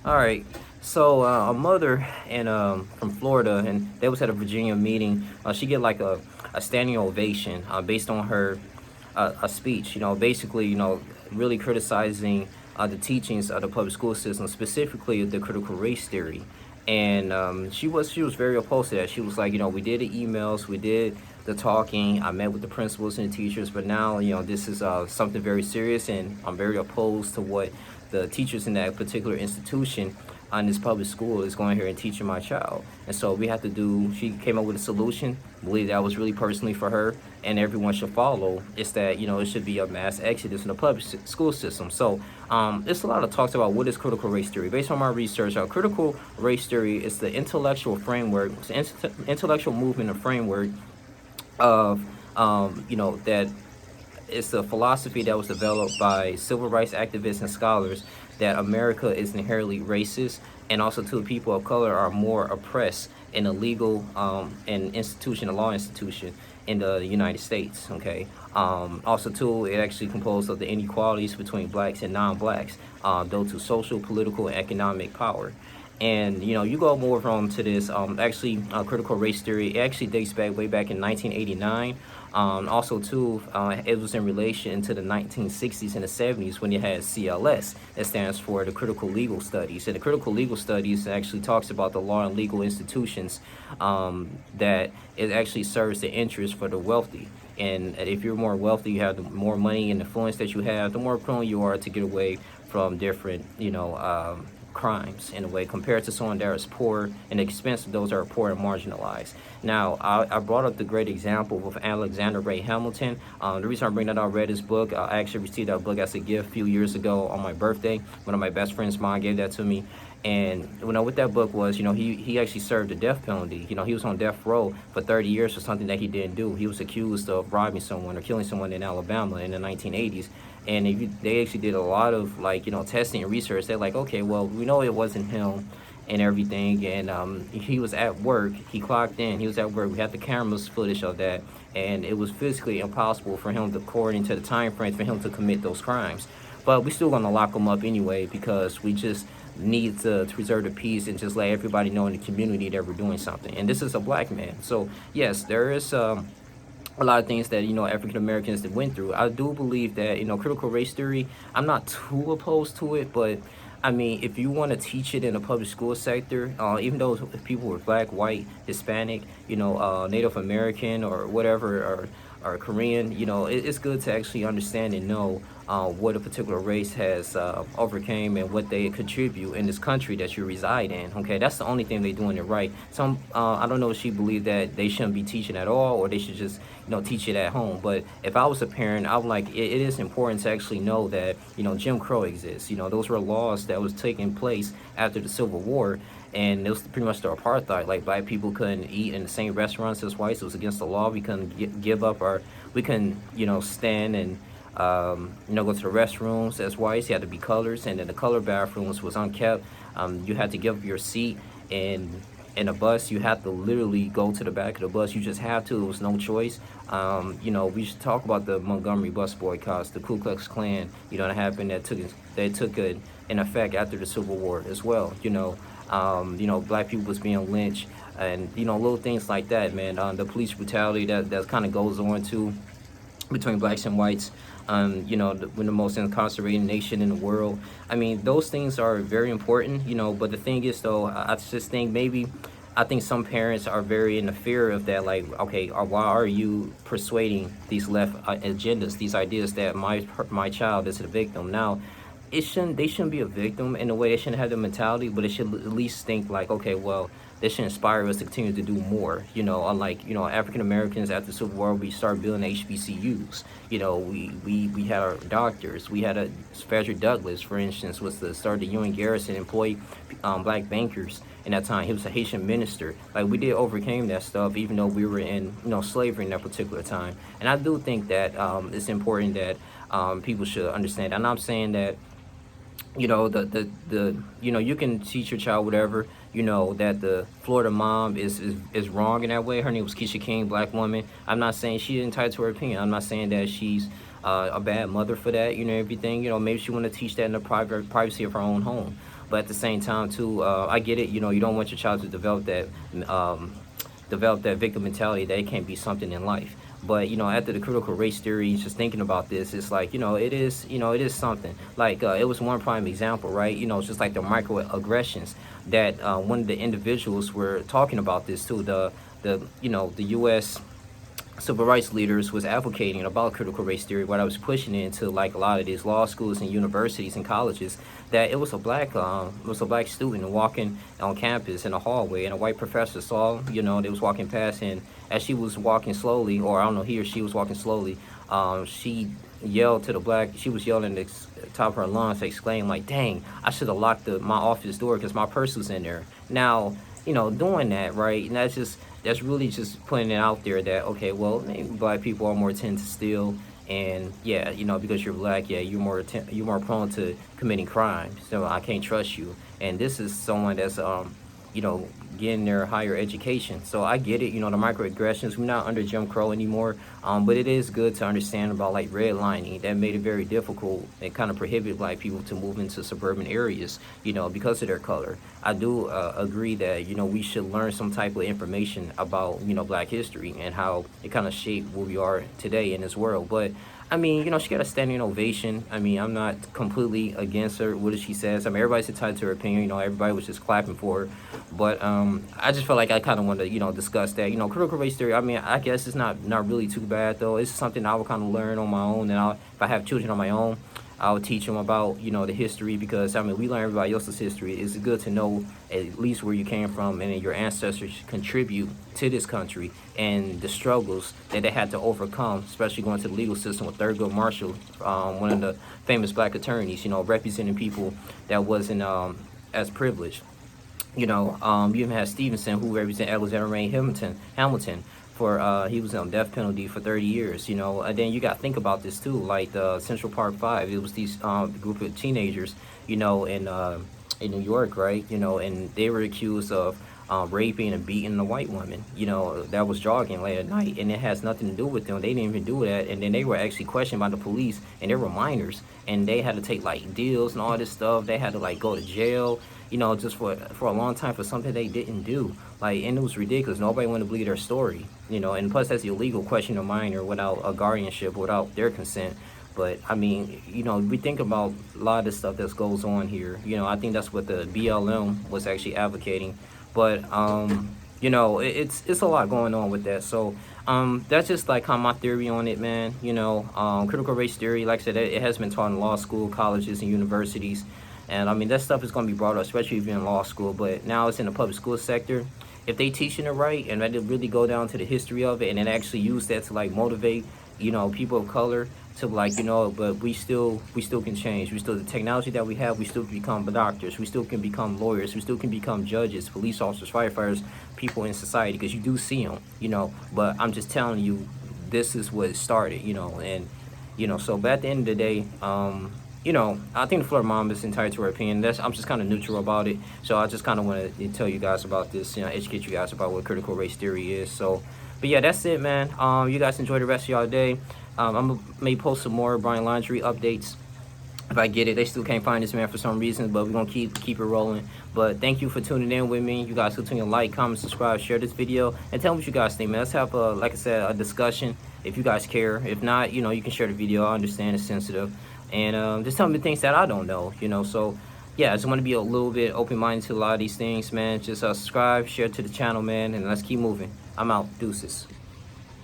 All right. So a mother and from Florida, and they was at a Virginia meeting. She get like a standing ovation based on her a speech. Basically, really criticizing the teachings of the public school system, specifically the critical race theory. And she was very opposed to that. She was like, we did the emails, we did the talking. I met with the principals and the teachers, but now this is something very serious, and I'm very opposed to what the teachers in that particular institution on this public school is going here and teaching my child. And so we have to do, she came up with a solution. I believe that was really personally for her, and everyone should follow. It's that, it should be a mass exodus in the public school system. So there's a lot of talks about what is critical race theory. Based on my research, critical race theory is the intellectual framework, it's the intellectual movement and framework of, that it's a philosophy that was developed by civil rights activists and scholars that America is inherently racist, and also too people of color are more oppressed in a legal and institution, a law institution in the United States. Okay. Also too, it actually composed of the inequalities between blacks and non-blacks, due to social, political, and economic power. And you go more on to this. Actually, critical race theory. It actually dates back way back in 1989. Also, too, it was in relation to the 1960s and the 70s when you had CLS. That stands for the Critical Legal Studies. And the Critical Legal Studies actually talks about the law and legal institutions, that it actually serves the interest for the wealthy. And if you're more wealthy, you have the more money and influence that you have, the more prone you are to get away from different, crimes in a way, compared to someone that is poor and expensive, those are poor and marginalized. Now, I brought up the great example of Alexander Ray Hamilton. The reason I bring that up, I read his book. I actually received that book as a gift a few years ago on my birthday. One of my best friends, mine, gave that to me. And what that book was, he actually served the death penalty. He was on death row for 30 years for something that he didn't do. He was accused of robbing someone or killing someone in Alabama in the 1980s. And they actually did a lot of testing and research. They're like, okay, well, we know it wasn't him and everything. And he was at work. He clocked in. He was at work. We had the cameras footage of that, and it was physically impossible for him, according to the time frames, for him to commit those crimes. But we're still gonna lock him up anyway, because we just need to preserve the peace and just let everybody know in the community that we're doing something. And this is a black man. So yes, there is a lot of things that African Americans that went through. I do believe that critical race theory. I'm not too opposed to it, but I mean, if you want to teach it in the public school sector, even though people were black, white, Hispanic, Native American or whatever, or Korean, it's good to actually understand and know what a particular race has overcame and what they contribute in this country that you reside in. Okay, that's the only thing they're doing it right. Some I don't know if she believed that they shouldn't be teaching at all, or they should just teach it at home. But if I was a parent, I would like it is important to actually know that Jim Crow exists. Those were laws that was taking place after the Civil War, and it was pretty much the apartheid. Like, black people couldn't eat in the same restaurants as whites. It was against the law. We couldn't give up our, we couldn't stand and go to the restrooms as whites. You had to be colors, and then the color bathrooms was unkept. You had to give up your seat, and in a bus, you have to literally go to the back of the bus. You just have to. It was no choice. We should talk about the Montgomery bus boycotts, the Ku Klux Klan. That happened. That took an effect after the Civil War as well. Black people was being lynched, and little things like that, man. The police brutality that kind of goes on too, between blacks and whites. We're the most incarcerated nation in the world. I mean, those things are very important, but the thing is, though, I just think I think some parents are very in the fear of that, like, okay, why are you persuading these left agendas, these ideas that my child is a victim? Now, they shouldn't be a victim in a way. They shouldn't have the mentality, but they should at least think like, okay, well, this should inspire us to continue to do more. Unlike African Americans after the Civil War, we started building HBCUs. We had our doctors. We had Frederick Douglass, for instance, was the start of the UN Garrison, employed black bankers in that time. He was a Haitian minister. Like, we did overcame that stuff, even though we were in slavery in that particular time. And I do think that it's important that people should understand. I'm not saying that you can teach your child whatever, that the Florida mom is wrong in that way. Her name was Keisha King, black woman. I'm not saying she's entitled to her opinion. I'm not saying that she's a bad mother for that, everything. Maybe she want to teach that in the privacy of her own home. but at the same time too, I get it. You know, you don't want your child to um, develop that victim mentality that it can't be something in life. But you know, after the critical race theory, just thinking about this, it's like, you know, it is, you know, it is something. Like it was one prime example, right? You know, it's just like the microaggressions that one of the individuals were talking about this too. The you know, the U.S. civil rights leaders was advocating about critical race theory, what I was pushing into like a lot of these law schools and universities and colleges, that it was a black student walking on campus in a hallway, and a white professor saw, you know, they was walking past, and as she was walking slowly, or I don't know, he or she was walking slowly, she yelled to the black, she was yelling at the top of her lungs, exclaiming like, dang, I should have locked my office door because my purse was in there. Now, you know, doing that, right? And that's really just putting it out there that, okay, well, maybe black people are more tend to steal, and yeah, you know, because you're black, yeah, you're more prone to committing crime. So I can't trust you. And this is someone that's you know, getting their higher education. So I get it, you know, the microaggressions. We're not under Jim Crow anymore, but it is good to understand about like redlining. That made it very difficult. It kind of prohibited black people to move into suburban areas, you know, because of their color. I do agree that, you know, we should learn some type of information about, you know, black history and how it kind of shaped where we are today in this world. But I mean, you know, she got a standing ovation. I mean, I'm not completely against her, what she says. I mean, everybody's entitled to her opinion. You know, everybody was just clapping for her. But I just felt like I kind of wanted to, you know, discuss that. You know, critical race theory, I mean, I guess it's not really too bad, though. It's something I would kind of learn on my own. And if I have children on my own, I would teach them about, you know, the history, because, I mean, we learn everybody else's history. It's good to know at least where you came from, and your ancestors contribute to this country and the struggles that they had to overcome, especially going to the legal system with Thurgood Marshall, one of the famous black attorneys, you know, representing people that wasn't as privileged. You know, you even had Stevenson, who represented Alexander Ray Hamilton, for he was on death penalty for 30 years, you know. And then you got to think about this too, like the Central Park Five. It was these group of teenagers, you know, in New York, right? You know, and they were accused of raping and beating a white woman, you know, that was jogging late at night, and it has nothing to do with them. They didn't even do that, and then they were actually questioned by the police, and they were minors, and they had to take like deals and all this stuff. They had to like go to jail, you know, just for a long time for something they didn't do. Like, and it was ridiculous. Nobody wanted to believe their story, you know. And plus, that's illegal, question a minor without a guardianship, without their consent. But I mean, you know, we think about a lot of the stuff that goes on here. You know, I think that's what the BLM was actually advocating. But you know, it's a lot going on with that. So that's just like kind of my theory on it, man. You know, critical race theory, like I said, it has been taught in law school, colleges, and universities. And I mean, that stuff is going to be brought up, especially if you're in law school. But now it's in the public school sector. If they teaching it right, and they really go down to the history of it, and then actually use that to like motivate, you know, people of color to like, you know, but we still can change. We still, the technology that we have, we still can become doctors. We still can become lawyers. We still can become judges, police officers, firefighters, people in society, because you do see them, you know. But I'm just telling you, this is what started, you know, and you know. So, but at the end of the day, you know, I think the Florida mom is entitled to her opinion. I'm just kind of neutral about it. So I just kind of want to tell you guys about this, you know, educate you guys about what critical race theory is. So, but yeah, that's it, man. You guys enjoy the rest of y'all day. I'm may post some more Brian Laundrie updates if I get it. They still can't find this man for some reason, but we're gonna keep it rolling. But thank you for tuning in with me. You guys continue to like, comment, subscribe, share this video, and tell me what you guys think, man. Let's have like I said, a discussion if you guys care. If not, you know, you can share the video. I understand it's sensitive, and just tell me things that I don't know, you know. So yeah, I just want to be a little bit open-minded to a lot of these things, man. Just subscribe, share to the channel, man, and let's keep moving. I'm out. Deuces.